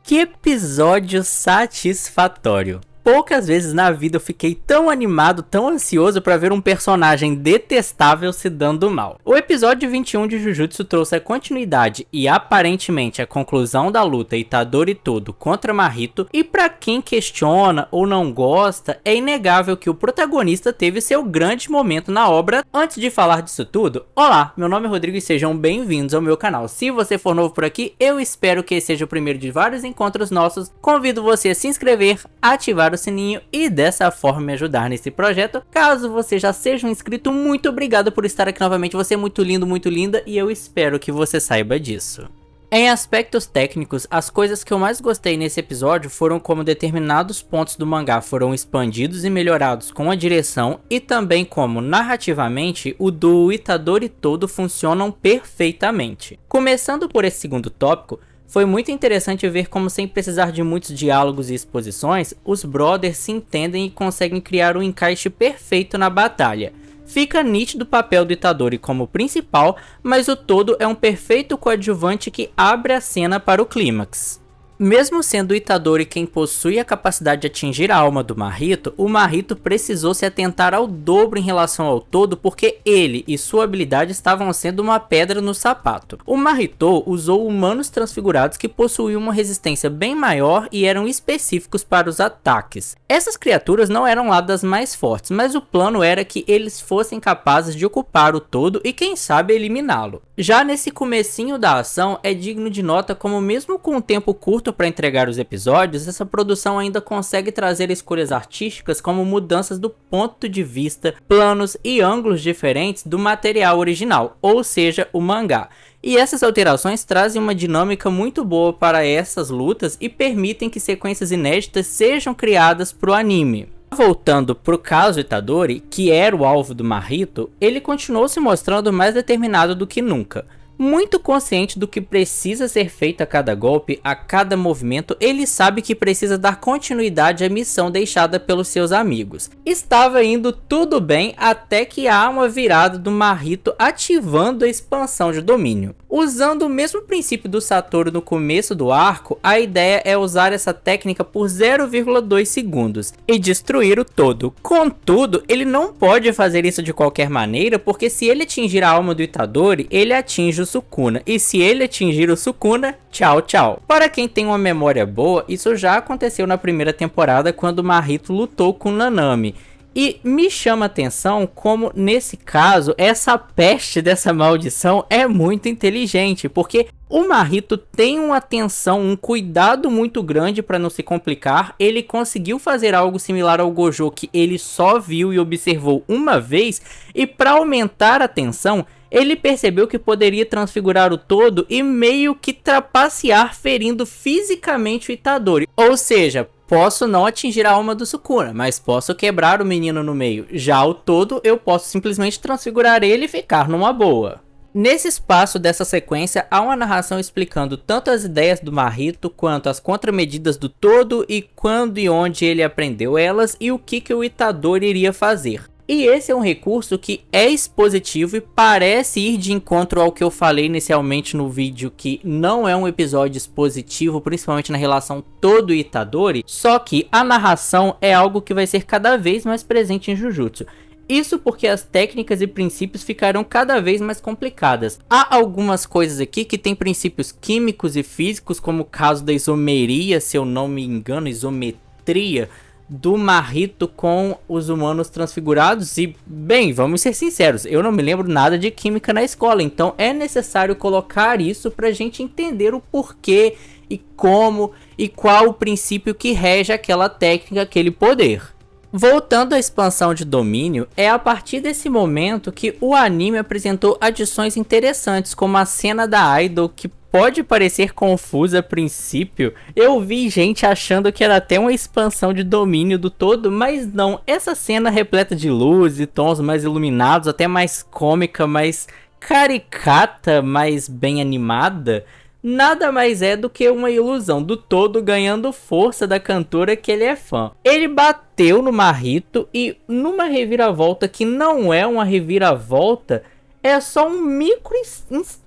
Que episódio satisfatório! Poucas vezes na vida eu fiquei tão animado, tão ansioso para ver um personagem detestável se dando mal. O episódio 21 de Jujutsu trouxe a continuidade e aparentemente a conclusão da luta Itadori todo contra Mahito, e para quem questiona ou não gosta, é inegável que o protagonista teve seu grande momento na obra. Antes de falar disso tudo, olá, meu nome é Rodrigo e sejam bem-vindos ao meu canal. Se você for novo por aqui, eu espero que esse seja o primeiro de vários encontros nossos. Convido você a se inscrever, ativar o sininho e dessa forma me ajudar nesse projeto. Caso você já seja um inscrito, muito obrigado por estar aqui novamente. Você é muito lindo, muito linda e eu espero que você saiba disso. Em aspectos técnicos, as coisas que eu mais gostei nesse episódio foram como determinados pontos do mangá foram expandidos e melhorados com a direção, e também como, narrativamente, o duo Itadori todo funcionam perfeitamente. Começando por esse segundo tópico, foi muito interessante ver como, sem precisar de muitos diálogos e exposições, os brothers se entendem e conseguem criar um encaixe perfeito na batalha. Fica nítido o papel do Itadori como principal, mas o todo é um perfeito coadjuvante que abre a cena para o clímax. Mesmo sendo o Itadori quem possui a capacidade de atingir a alma do Mahito, o Mahito precisou se atentar ao dobro em relação ao todo porque ele e sua habilidade estavam sendo uma pedra no sapato. O Mahito usou humanos transfigurados que possuíam uma resistência bem maior e eram específicos para os ataques. Essas criaturas não eram lá das mais fortes, mas o plano era que eles fossem capazes de ocupar o todo e quem sabe eliminá-lo. Já nesse comecinho da ação, é digno de nota como, mesmo com um tempo curto para entregar os episódios, essa produção ainda consegue trazer escolhas artísticas como mudanças do ponto de vista, planos e ângulos diferentes do material original, ou seja, o mangá. E essas alterações trazem uma dinâmica muito boa para essas lutas e permitem que sequências inéditas sejam criadas para o anime. Voltando pro caso Itadori, que era o alvo do Mahito, ele continuou se mostrando mais determinado do que nunca. Muito consciente do que precisa ser feito a cada golpe, a cada movimento, ele sabe que precisa dar continuidade à missão deixada pelos seus amigos. Estava indo tudo bem até que há uma virada do Mahito ativando a expansão de domínio. Usando o mesmo princípio do Satoru no começo do arco, a ideia é usar essa técnica por 0,2 segundos e destruir o todo. Contudo, ele não pode fazer isso de qualquer maneira, porque se ele atingir a alma do Itadori, ele atinge o Sukuna, e se ele atingir o Sukuna, tchau tchau. Para quem tem uma memória boa, isso já aconteceu na primeira temporada quando Mahito lutou com Nanami. E me chama a atenção como, nesse caso, essa peste dessa maldição é muito inteligente, porque o Mahito tem uma atenção, um cuidado muito grande para não se complicar. Ele conseguiu fazer algo similar ao Gojo, que ele só viu e observou uma vez, e para aumentar a tensão, ele percebeu que poderia transfigurar o todo e meio que trapacear, ferindo fisicamente o Itadori. Ou seja, posso não atingir a alma do Sukuna, mas posso quebrar o menino no meio. Já o todo, eu posso simplesmente transfigurar ele e ficar numa boa. Nesse espaço dessa sequência, há uma narração explicando tanto as ideias do Mahito, quanto as contramedidas do todo e quando e onde ele aprendeu elas e o que o Itadori iria fazer. E esse é um recurso que é expositivo e parece ir de encontro ao que eu falei inicialmente no vídeo, que não é um episódio expositivo, principalmente na relação todo Itadori, só que a narração é algo que vai ser cada vez mais presente em Jujutsu. Isso porque as técnicas e princípios ficarão cada vez mais complicadas. Há algumas coisas aqui que têm princípios químicos e físicos, como o caso da isomeria, se eu não me engano, isometria, do Mahito com os humanos transfigurados. E, bem, vamos ser sinceros, eu não me lembro nada de química na escola, então é necessário colocar isso pra gente entender o porquê e como e qual o princípio que rege aquela técnica, aquele poder. Voltando à expansão de domínio, é a partir desse momento que o anime apresentou adições interessantes, como a cena da Idol, que pode parecer confusa a princípio. Eu vi gente achando que era até uma expansão de domínio do todo, mas não. Essa cena repleta de luz e tons mais iluminados, até mais cômica, mais caricata, mais bem animada, nada mais é do que uma ilusão do todo ganhando força da cantora que ele é fã. Ele bateu no Mahito e, numa reviravolta que não é uma reviravolta, é só um micro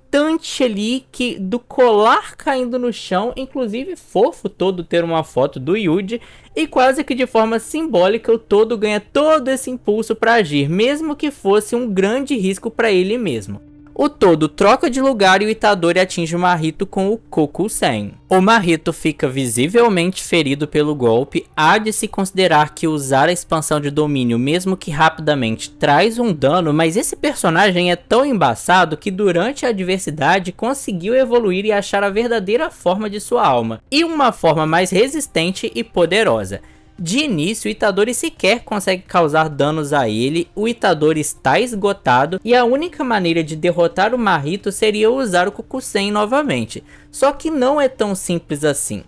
instante ali que do colar caindo no chão, inclusive fofo todo ter uma foto do Yuji, e quase que de forma simbólica o todo ganha todo esse impulso para agir, mesmo que fosse um grande risco para ele mesmo. O todo troca de lugar e o Itadori atinge o Mahito com o Kokusen. O Mahito fica visivelmente ferido pelo golpe. Há de se considerar que usar a expansão de domínio, mesmo que rapidamente, traz um dano, mas esse personagem é tão embaçado que durante a adversidade conseguiu evoluir e achar a verdadeira forma de sua alma, e uma forma mais resistente e poderosa. De início, o Itadori sequer consegue causar danos a ele, o Itadori está esgotado e a única maneira de derrotar o Mahito seria usar o Kokusen novamente. Só que não é tão simples assim.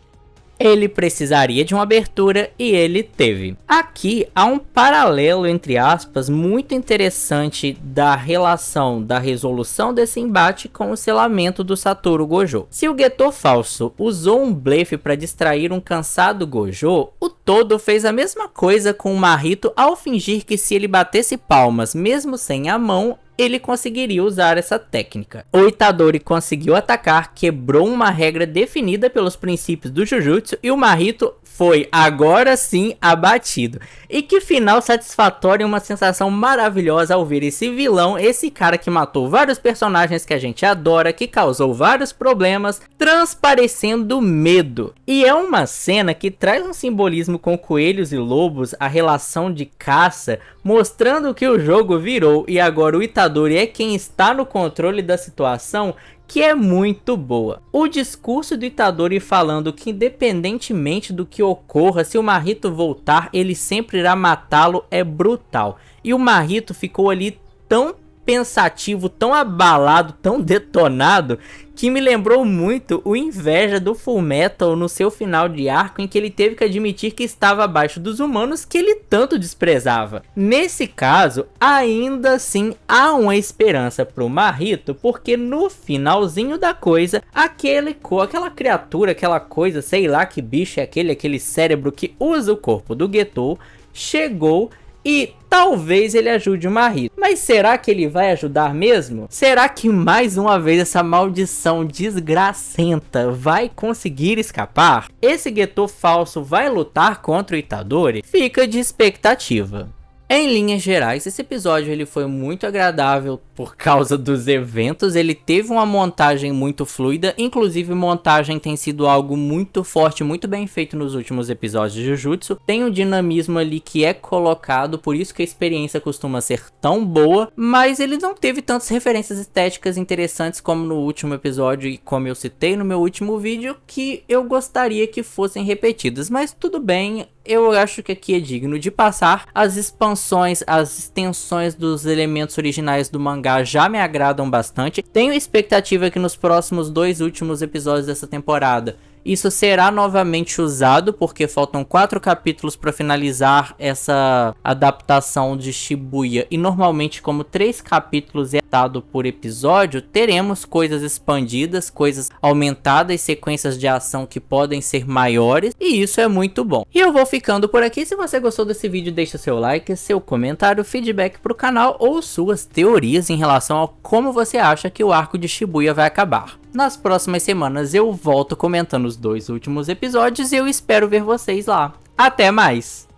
Ele precisaria de uma abertura e ele teve. Aqui há um paralelo, entre aspas, muito interessante da relação da resolução desse embate com o selamento do Satoru Gojo. Se o Geto falso usou um blefe para distrair um cansado Gojo, o todo fez a mesma coisa com o Mahito ao fingir que se ele batesse palmas mesmo sem a mão, ele conseguiria usar essa técnica. O Itadori conseguiu atacar, quebrou uma regra definida pelos princípios do Jujutsu e o Mahito foi agora sim abatido. E que final satisfatório e uma sensação maravilhosa ao ver esse vilão, esse cara que matou vários personagens que a gente adora, que causou vários problemas, transparecendo medo. E é uma cena que traz um simbolismo com coelhos e lobos, a relação de caça, mostrando que o jogo virou e agora o Itadori é quem está no controle da situação, que é muito boa. O discurso do Itadori falando que independentemente do que ocorra, se o Mahito voltar, ele sempre irá matá-lo, é brutal. E o Mahito ficou ali tão pensativo, tão abalado, tão detonado, que me lembrou muito o Inveja do Fullmetal no seu final de arco, em que ele teve que admitir que estava abaixo dos humanos que ele tanto desprezava. Nesse caso, ainda assim há uma esperança pro Mahito, porque no finalzinho da coisa, aquela criatura, aquela coisa, sei lá que bicho é aquele cérebro que usa o corpo do Geto, chegou e talvez ele ajude o Mahito. Mas será que ele vai ajudar mesmo? Será que mais uma vez essa maldição desgracenta vai conseguir escapar? Esse Geto falso vai lutar contra o Itadori? Fica de expectativa. Em linhas gerais, esse episódio ele foi muito agradável por causa dos eventos, ele teve uma montagem muito fluida, inclusive montagem tem sido algo muito forte, muito bem feito nos últimos episódios de Jujutsu, tem um dinamismo ali que é colocado, por isso que a experiência costuma ser tão boa, mas ele não teve tantas referências estéticas interessantes como no último episódio e como eu citei no meu último vídeo, que eu gostaria que fossem repetidas, mas tudo bem. Eu acho que aqui é digno de passar. As expansões, as extensões dos elementos originais do mangá já me agradam bastante. Tenho expectativa que nos próximos 2 últimos episódios dessa temporada isso será novamente usado, porque faltam 4 capítulos para finalizar essa adaptação de Shibuya. E normalmente, como 3 capítulos é dado por episódio, teremos coisas expandidas, coisas aumentadas, sequências de ação que podem ser maiores. E isso é muito bom. E eu vou ficando por aqui. Se você gostou desse vídeo, deixa seu like, seu comentário, feedback para o canal ou suas teorias em relação a como você acha que o arco de Shibuya vai acabar. Nas próximas semanas eu volto comentando os 2 últimos episódios e eu espero ver vocês lá. Até mais!